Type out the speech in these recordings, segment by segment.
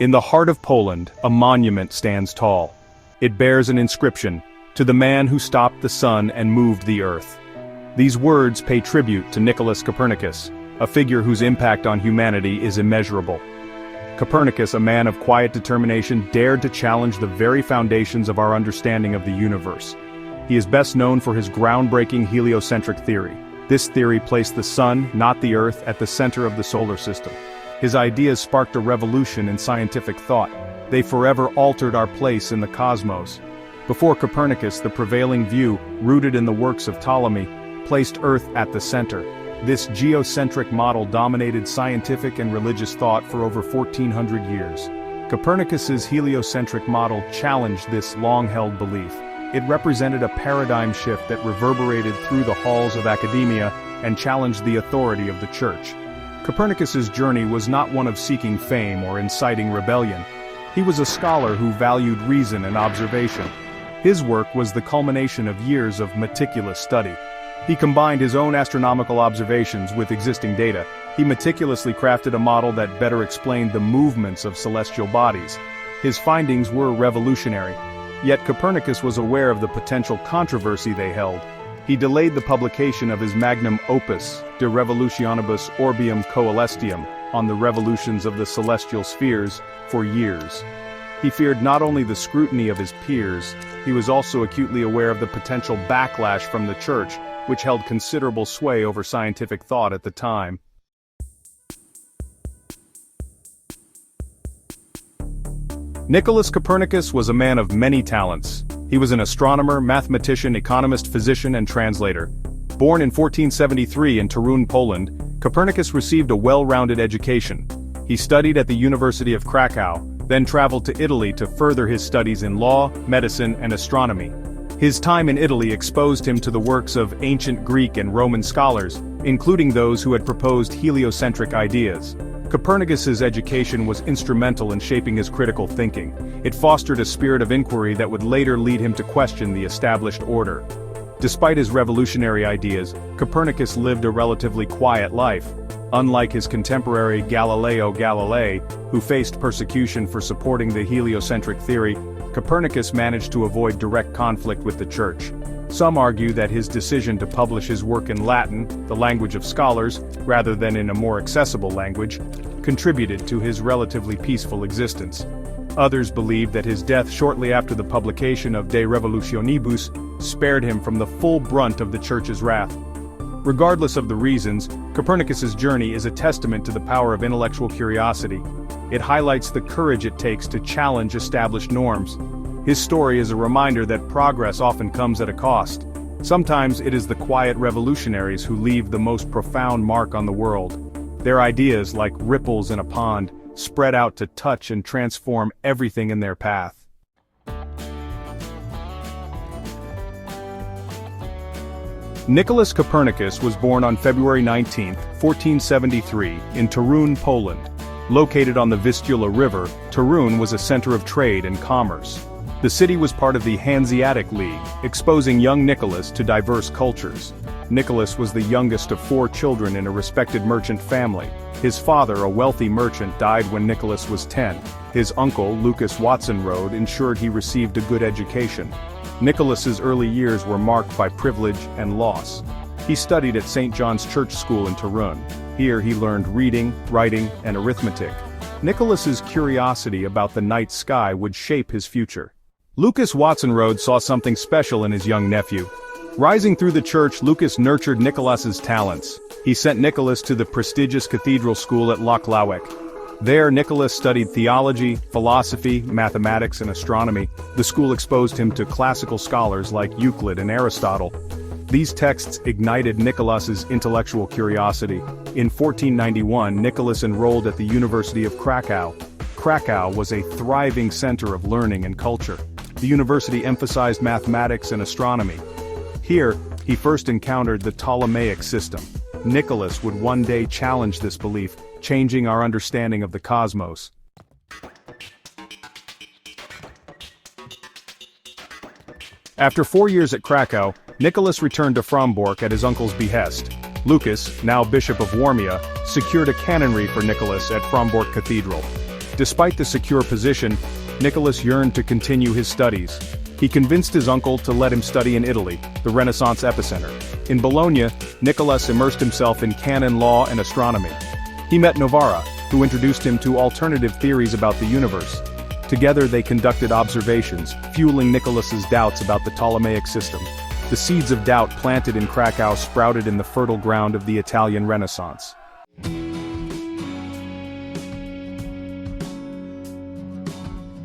In the heart of Poland, a monument stands tall. It bears an inscription, "To the man who stopped the sun and moved the earth." These words pay tribute to Nicolaus Copernicus, a figure whose impact on humanity is immeasurable. Copernicus, a man of quiet determination, dared to challenge the very foundations of our understanding of the universe. He is best known for his groundbreaking heliocentric theory. This theory placed the sun, not the earth, at the center of the solar system. His ideas sparked a revolution in scientific thought. They forever altered our place in the cosmos. Before Copernicus, the prevailing view, rooted in the works of Ptolemy, placed Earth at the center. This geocentric model dominated scientific and religious thought for over 1400 years. Copernicus's heliocentric model challenged this long-held belief. It represented a paradigm shift that reverberated through the halls of academia and challenged the authority of the Church. Copernicus's journey was not one of seeking fame or inciting rebellion. He was a scholar who valued reason and observation. His work was the culmination of years of meticulous study. He combined his own astronomical observations with existing data. He meticulously crafted a model that better explained the movements of celestial bodies. His findings were revolutionary. Yet Copernicus was aware of the potential controversy they held. He delayed the publication of his magnum opus, De revolutionibus orbium coelestium, on the revolutions of the celestial spheres, for years. He feared not only the scrutiny of his peers, he was also acutely aware of the potential backlash from the Church, which held considerable sway over scientific thought at the time. Nicolaus Copernicus was a man of many talents. He was an astronomer, mathematician, economist, physician, and translator. Born in 1473 in Toruń, Poland, Copernicus received a well-rounded education. He studied at the University of Krakow, then traveled to Italy to further his studies in law, medicine, and astronomy. His time in Italy exposed him to the works of ancient Greek and Roman scholars, including those who had proposed heliocentric ideas. Copernicus's education was instrumental in shaping his critical thinking. It fostered a spirit of inquiry that would later lead him to question the established order. Despite his revolutionary ideas, Copernicus lived a relatively quiet life. Unlike his contemporary Galileo Galilei, who faced persecution for supporting the heliocentric theory, Copernicus managed to avoid direct conflict with the Church. Some argue that his decision to publish his work in Latin, the language of scholars, rather than in a more accessible language, contributed to his relatively peaceful existence. Others believe that his death shortly after the publication of De revolutionibus spared him from the full brunt of the Church's wrath. Regardless of the reasons, Copernicus's journey is a testament to the power of intellectual curiosity. It highlights the courage it takes to challenge established norms. His story is a reminder that progress often comes at a cost. Sometimes it is the quiet revolutionaries who leave the most profound mark on the world. Their ideas, like ripples in a pond, spread out to touch and transform everything in their path. Nicolaus Copernicus was born on February 19, 1473, in Toruń, Poland. Located on the Vistula River, Toruń was a center of trade and commerce. The city was part of the Hanseatic League, exposing young Nicholas to diverse cultures. Nicholas was the youngest of 4 children in a respected merchant family. His father, a wealthy merchant, died when Nicholas was 10. His uncle, Lucas Watson-Rode, ensured he received a good education. Nicholas's early years were marked by privilege and loss. He studied at St. John's Church School in Toruń. Here he learned reading, writing, and arithmetic. Nicholas's curiosity about the night sky would shape his future. Lucas Watson-Rode saw something special in his young nephew. Rising through the church, Lucas nurtured Nicholas's talents. He sent Nicholas to the prestigious cathedral school at Lochlawek. There, Nicholas studied theology, philosophy, mathematics, and astronomy. The school exposed him to classical scholars like Euclid and Aristotle. These texts ignited Nicholas's intellectual curiosity. In 1491, Nicholas enrolled at the University of Krakow. Krakow was a thriving center of learning and culture. The university emphasized mathematics and astronomy. Here, he first encountered the Ptolemaic system. Nicholas would one day challenge this belief, changing our understanding of the cosmos. After 4 years at Krakow, Nicholas returned to Frombork at his uncle's behest. Lucas, now Bishop of Warmia, secured a canonry for Nicholas at Frombork Cathedral. Despite the secure position, Nicholas yearned to continue his studies. He convinced his uncle to let him study in Italy, the Renaissance epicenter. In Bologna, Nicholas immersed himself in canon law and astronomy. He met Novara, who introduced him to alternative theories about the universe. Together they conducted observations, fueling Nicholas's doubts about the Ptolemaic system. The seeds of doubt planted in Krakow sprouted in the fertile ground of the Italian Renaissance.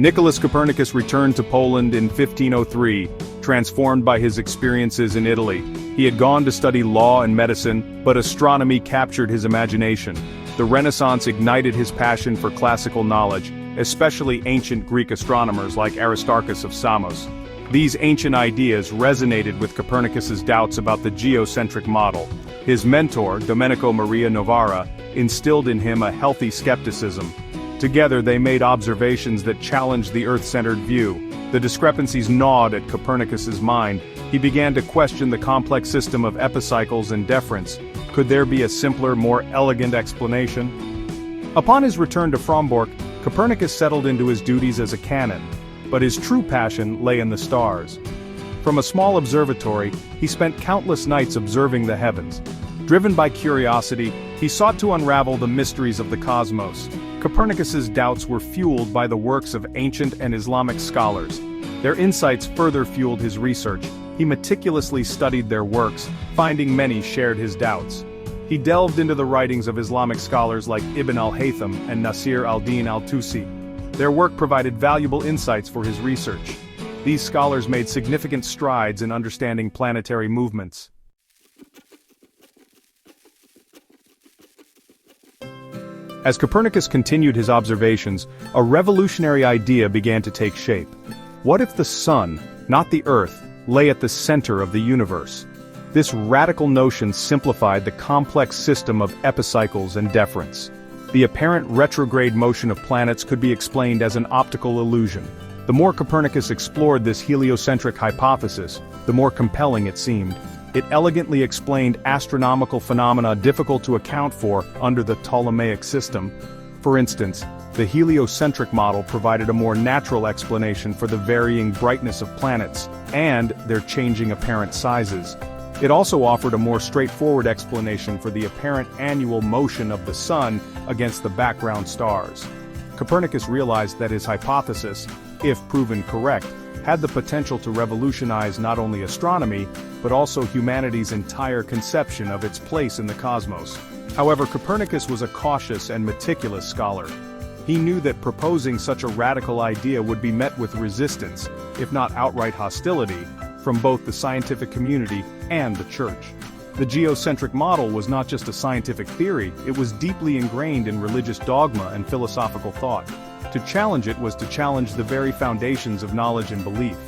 Nicolaus Copernicus returned to Poland in 1503, transformed by his experiences in Italy. He had gone to study law and medicine, but astronomy captured his imagination. The Renaissance ignited his passion for classical knowledge, especially ancient Greek astronomers like Aristarchus of Samos. These ancient ideas resonated with Copernicus's doubts about the geocentric model. His mentor, Domenico Maria Novara, instilled in him a healthy skepticism. Together they made observations that challenged the Earth-centered view. The discrepancies gnawed at Copernicus's mind. He began to question the complex system of epicycles and deference. Could there be a simpler, more elegant explanation? Upon his return to Frombork, Copernicus settled into his duties as a canon, but his true passion lay in the stars. From a small observatory, he spent countless nights observing the heavens. Driven by curiosity, he sought to unravel the mysteries of the cosmos. Copernicus's doubts were fueled by the works of ancient and Islamic scholars. Their insights further fueled his research. He meticulously studied their works, finding many shared his doubts. He delved into the writings of Islamic scholars like Ibn al-Haytham and Nasir al-Din al-Tusi. Their work provided valuable insights for his research. These scholars made significant strides in understanding planetary movements. As Copernicus continued his observations, a revolutionary idea began to take shape. What if the sun, not the Earth, lay at the center of the universe? This radical notion simplified the complex system of epicycles and deference. The apparent retrograde motion of planets could be explained as an optical illusion. The more Copernicus explored this heliocentric hypothesis, the more compelling it seemed. It elegantly explained astronomical phenomena difficult to account for under the Ptolemaic system. For instance, the heliocentric model provided a more natural explanation for the varying brightness of planets and their changing apparent sizes. It also offered a more straightforward explanation for the apparent annual motion of the sun against the background stars. Copernicus realized that his hypothesis, if proven correct, had the potential to revolutionize not only astronomy, but also humanity's entire conception of its place in the cosmos. However, Copernicus was a cautious and meticulous scholar. He knew that proposing such a radical idea would be met with resistance, if not outright hostility, from both the scientific community and the church. The geocentric model was not just a scientific theory, it was deeply ingrained in religious dogma and philosophical thought. To challenge it was to challenge the very foundations of knowledge and belief.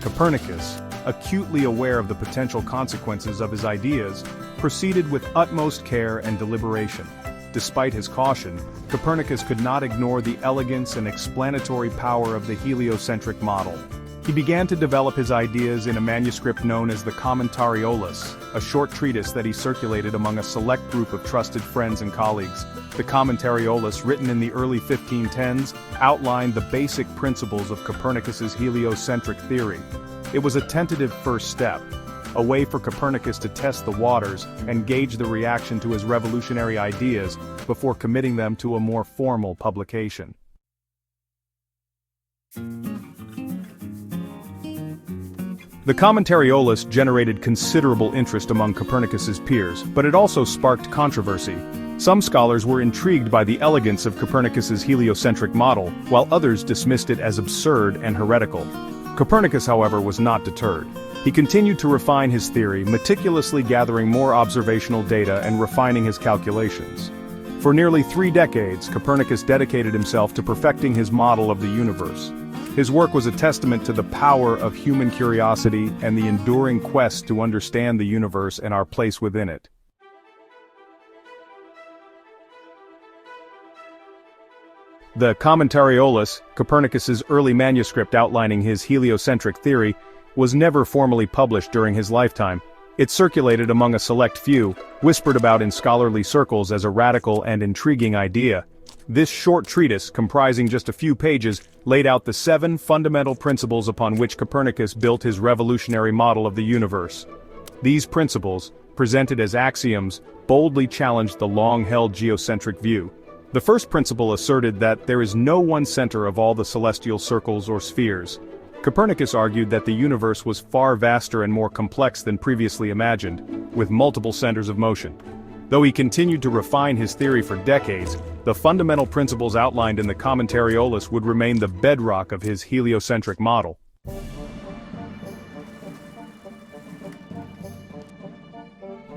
Copernicus, acutely aware of the potential consequences of his ideas, proceeded with utmost care and deliberation. Despite his caution, Copernicus could not ignore the elegance and explanatory power of the heliocentric model. He began to develop his ideas in a manuscript known as the Commentariolus, a short treatise that he circulated among a select group of trusted friends and colleagues. The Commentariolus, written in the early 1510s, outlined the basic principles of Copernicus's heliocentric theory. It was a tentative first step, a way for Copernicus to test the waters and gauge the reaction to his revolutionary ideas before committing them to a more formal publication. The Commentariolus generated considerable interest among Copernicus's peers, but it also sparked controversy. Some scholars were intrigued by the elegance of Copernicus's heliocentric model, while others dismissed it as absurd and heretical. Copernicus, however, was not deterred. He continued to refine his theory, meticulously gathering more observational data and refining his calculations. For nearly 3 decades, Copernicus dedicated himself to perfecting his model of the universe. His work was a testament to the power of human curiosity and the enduring quest to understand the universe and our place within it. The Commentariolus, Copernicus's early manuscript outlining his heliocentric theory, was never formally published during his lifetime. It circulated among a select few, whispered about in scholarly circles as a radical and intriguing idea. This short treatise, comprising just a few pages, laid out the 7 fundamental principles upon which Copernicus built his revolutionary model of the universe. These principles, presented as axioms, boldly challenged the long-held geocentric view. The first principle asserted that there is no one center of all the celestial circles or spheres. Copernicus argued that the universe was far vaster and more complex than previously imagined, with multiple centers of motion. Though he continued to refine his theory for decades, the fundamental principles outlined in the Commentariolus would remain the bedrock of his heliocentric model.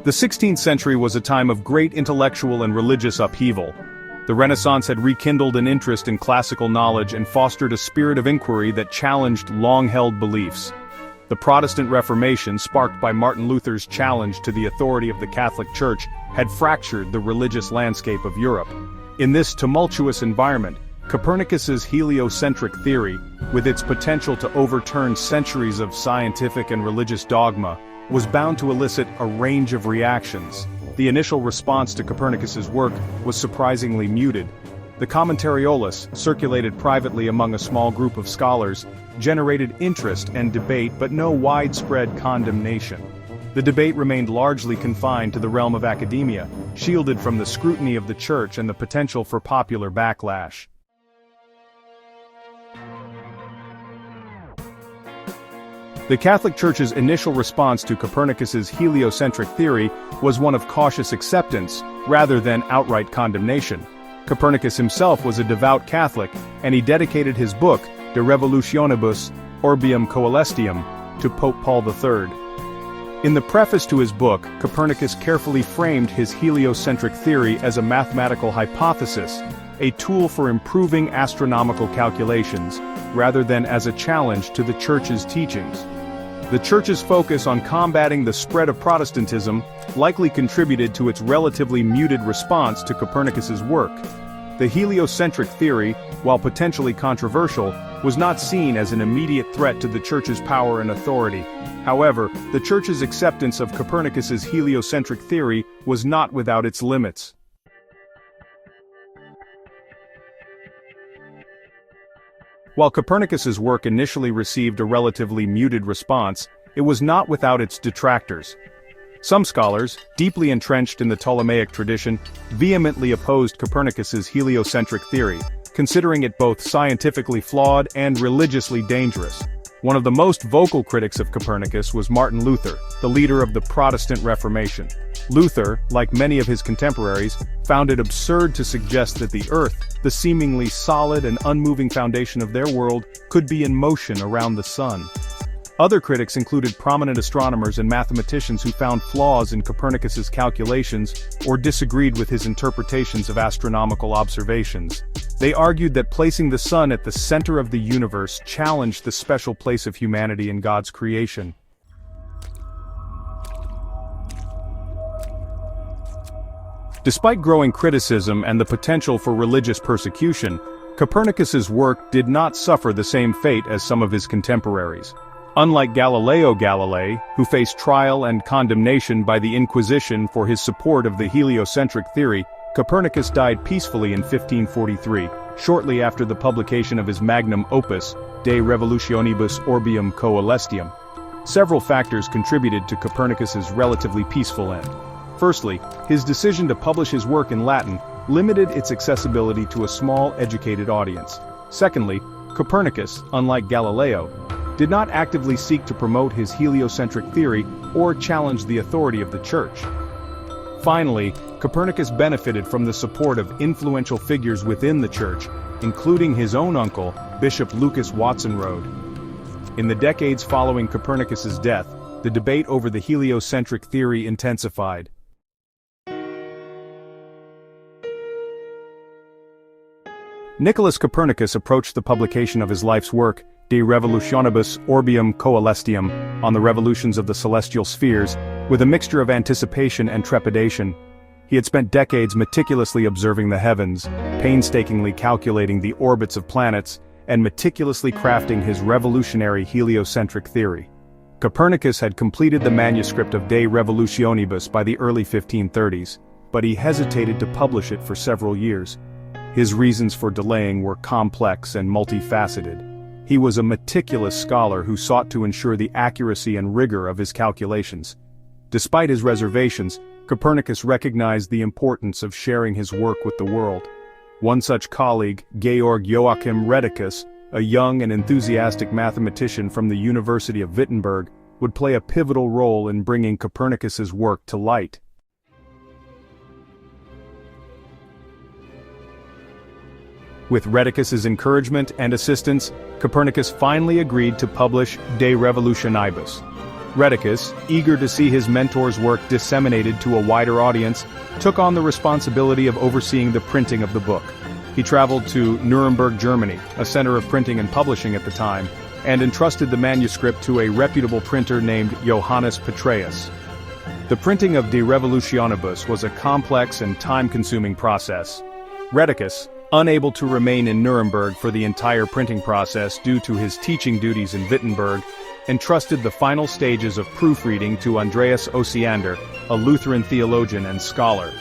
The 16th century was a time of great intellectual and religious upheaval. The Renaissance had rekindled an interest in classical knowledge and fostered a spirit of inquiry that challenged long-held beliefs. The Protestant Reformation, sparked by Martin Luther's challenge to the authority of the Catholic Church, had fractured the religious landscape of Europe. In this tumultuous environment, Copernicus's heliocentric theory, with its potential to overturn centuries of scientific and religious dogma, was bound to elicit a range of reactions. The initial response to Copernicus's work was surprisingly muted. The Commentariolus, circulated privately among a small group of scholars, generated interest and debate but no widespread condemnation. The debate remained largely confined to the realm of academia, shielded from the scrutiny of the Church and the potential for popular backlash. The Catholic Church's initial response to Copernicus's heliocentric theory was one of cautious acceptance, rather than outright condemnation. Copernicus himself was a devout Catholic, and he dedicated his book, De revolutionibus, orbium coelestium, to Pope Paul III. In the preface to his book, Copernicus carefully framed his heliocentric theory as a mathematical hypothesis, a tool for improving astronomical calculations, rather than as a challenge to the Church's teachings. The Church's focus on combating the spread of Protestantism likely contributed to its relatively muted response to Copernicus's work. The heliocentric theory, while potentially controversial, was not seen as an immediate threat to the Church's power and authority. However, the Church's acceptance of Copernicus's heliocentric theory was not without its limits. While Copernicus's work initially received a relatively muted response, it was not without its detractors. Some scholars, deeply entrenched in the Ptolemaic tradition, vehemently opposed Copernicus's heliocentric theory, considering it both scientifically flawed and religiously dangerous. One of the most vocal critics of Copernicus was Martin Luther, the leader of the Protestant Reformation. Luther, like many of his contemporaries, found it absurd to suggest that the Earth, the seemingly solid and unmoving foundation of their world, could be in motion around the sun. Other critics included prominent astronomers and mathematicians who found flaws in Copernicus's calculations or disagreed with his interpretations of astronomical observations. They argued that placing the sun at the center of the universe challenged the special place of humanity in God's creation. Despite growing criticism and the potential for religious persecution, Copernicus's work did not suffer the same fate as some of his contemporaries. Unlike Galileo Galilei, who faced trial and condemnation by the Inquisition for his support of the heliocentric theory, Copernicus died peacefully in 1543, shortly after the publication of his magnum opus, De revolutionibus orbium coelestium. Several factors contributed to Copernicus's relatively peaceful end. Firstly, his decision to publish his work in Latin limited its accessibility to a small, educated audience. Secondly, Copernicus, unlike Galileo, did not actively seek to promote his heliocentric theory or challenge the authority of the Church. Finally, Copernicus benefited from the support of influential figures within the Church, including his own uncle, Bishop Lucas Watson-Rode. In the decades following Copernicus's death, the debate over the heliocentric theory intensified. Nicolaus Copernicus approached the publication of his life's work, De revolutionibus orbium coelestium, on the revolutions of the celestial spheres, with a mixture of anticipation and trepidation. He had spent decades meticulously observing the heavens, painstakingly calculating the orbits of planets, and meticulously crafting his revolutionary heliocentric theory. Copernicus had completed the manuscript of De revolutionibus by the early 1530s, but he hesitated to publish it for several years. His reasons for delaying were complex and multifaceted. He was a meticulous scholar who sought to ensure the accuracy and rigor of his calculations. Despite his reservations, Copernicus recognized the importance of sharing his work with the world. One such colleague, Georg Joachim Rheticus, a young and enthusiastic mathematician from the University of Wittenberg, would play a pivotal role in bringing Copernicus's work to light. With Rheticus's encouragement and assistance, Copernicus finally agreed to publish De Revolutionibus. Rheticus, eager to see his mentor's work disseminated to a wider audience, took on the responsibility of overseeing the printing of the book. He traveled to Nuremberg, Germany, a center of printing and publishing at the time, and entrusted the manuscript to a reputable printer named Johannes Petraeus. The printing of De Revolutionibus was a complex and time-consuming process. Rheticus, unable to remain in Nuremberg for the entire printing process due to his teaching duties in Wittenberg, entrusted the final stages of proofreading to Andreas Osiander, a Lutheran theologian and scholar.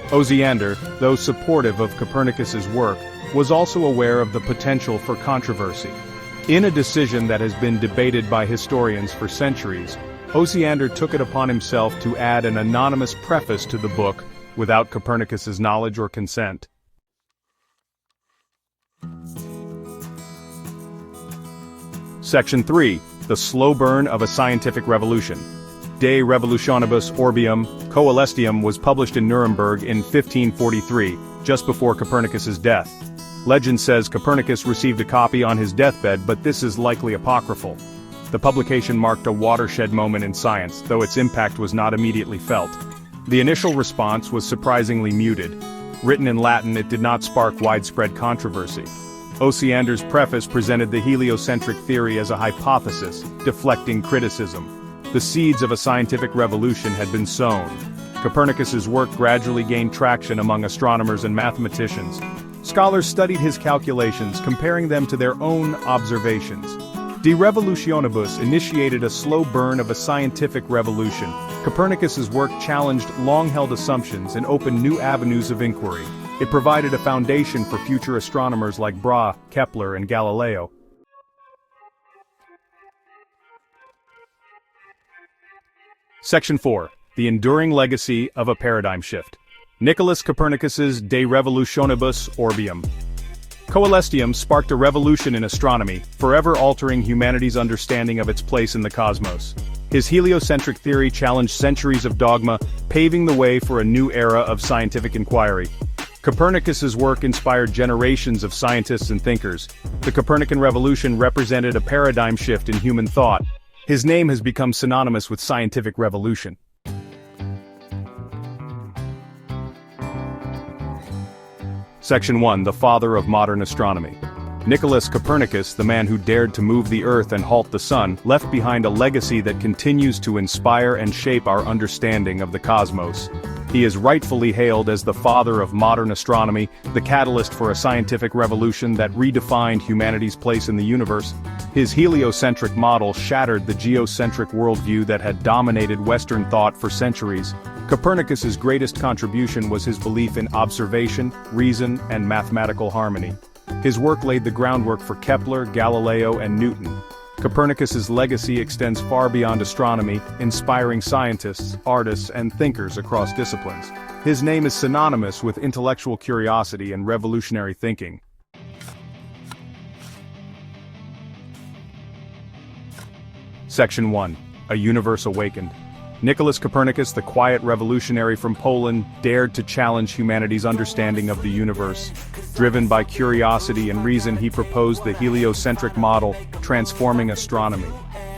Osiander, though supportive of Copernicus's work, was also aware of the potential for controversy. In a decision that has been debated by historians for centuries, Osiander took it upon himself to add an anonymous preface to the book without Copernicus's knowledge or consent. Section 3. The Slow Burn of a Scientific Revolution. De Revolutionibus Orbium, Coelestium was published in Nuremberg in 1543, just before Copernicus's death. Legend says Copernicus received a copy on his deathbed, but this is likely apocryphal. The publication marked a watershed moment in science, though its impact was not immediately felt. The initial response was surprisingly muted. Written in Latin, it did not spark widespread controversy. Osiander's preface presented the heliocentric theory as a hypothesis, deflecting criticism. The seeds of a scientific revolution had been sown. Copernicus's work gradually gained traction among astronomers and mathematicians. Scholars studied his calculations, comparing them to their own observations. De Revolutionibus initiated a slow burn of a scientific revolution. Copernicus's work challenged long-held assumptions and opened new avenues of inquiry. It provided a foundation for future astronomers like Brahe, Kepler, and Galileo. Section 4. The Enduring Legacy of a Paradigm Shift. Nicolaus Copernicus's De Revolutionibus Orbium. Coelestium sparked a revolution in astronomy, forever altering humanity's understanding of its place in the cosmos. His heliocentric theory challenged centuries of dogma, paving the way for a new era of scientific inquiry. Copernicus's work inspired generations of scientists and thinkers. The Copernican revolution represented a paradigm shift in human thought. His name has become synonymous with scientific revolution. Section 1. The Father of Modern Astronomy. Nicolaus Copernicus, the man who dared to move the Earth and halt the Sun, left behind a legacy that continues to inspire and shape our understanding of the cosmos. He is rightfully hailed as the father of modern astronomy, the catalyst for a scientific revolution that redefined humanity's place in the universe. His heliocentric model shattered the geocentric worldview that had dominated Western thought for centuries. Copernicus's greatest contribution was his belief in observation, reason, and mathematical harmony. His work laid the groundwork for Kepler, Galileo, and Newton. Copernicus's legacy extends far beyond astronomy, inspiring scientists, artists, and thinkers across disciplines. His name is synonymous with intellectual curiosity and revolutionary thinking. Section 1. A Universe Awakened. Nicolaus Copernicus, the quiet revolutionary from Poland, dared to challenge humanity's understanding of the universe. Driven by curiosity and reason, he proposed the heliocentric model, transforming astronomy.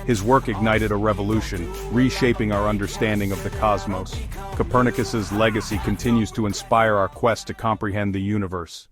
His work ignited a revolution, reshaping our understanding of the cosmos. Copernicus's legacy continues to inspire our quest to comprehend the universe.